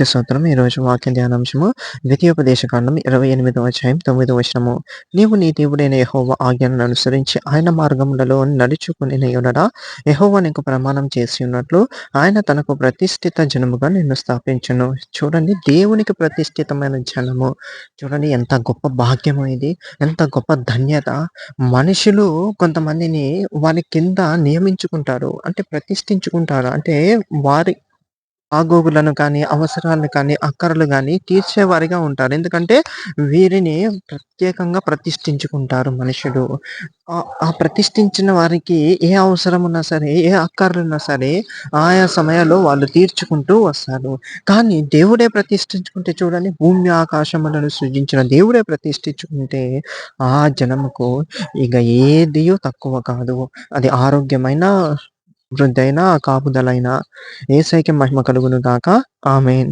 దేవునికి స్తోత్రం. ఈరోజు వాక్య ధ్యానాంశము ద్వితీయోపదేశకాండం 28వ అధ్యాయం 9వ వచనము. నీవు నీ దేవుడైన యెహోవా ఆజ్ఞలను అనుసరించి ఆయన మార్గములలో నడుచుకొనిన యెడల యెహోవా నీకు ప్రమాణం చేసి ఉన్నట్లు ఆయన తనకు ప్రతిష్ఠిత జనముగా నిన్ను స్థాపించును. చూడండి, దేవునికి ప్రతిష్ఠితమైన జనము. చూడండి ఎంత గొప్ప భాగ్యమో ఇది. ఎంత గొప్ప ధన్యత. మనుషులు కొంతమందిని వారి కింద నియమించుకుంటారు. అంటే ప్రతిష్ఠించుకుంటారు. అంటే వారి బాగోగులను కానీ, అవసరాలను కానీ, అక్కరలు గాని తీర్చేవారిగా ఉంటారు. ఎందుకంటే వీరిని ప్రత్యేకంగా ప్రతిష్ఠించుకుంటారు మనుషులు. ఆ ప్రతిష్ఠించిన వారికి ఏ అవసరమున్నా సరే, ఏ అక్కర్లున్నా సరే, ఆయా సమయాల్లో వాళ్ళు తీర్చుకుంటూ వస్తారు. కానీ దేవుడే ప్రతిష్ఠించుకుంటే చూడండి, భూమి ఆకాశములను సృజించిన దేవుడే ప్రతిష్ఠించుకుంటే ఆ జనముకు ఇక ఏదియు తక్కువ కాదు. అది ఆరోగ్యమైన, వృద్ధైన, కాపుదలైన. యేసయ్యకి మహిమ కలుగును గాక. ఆమేన్.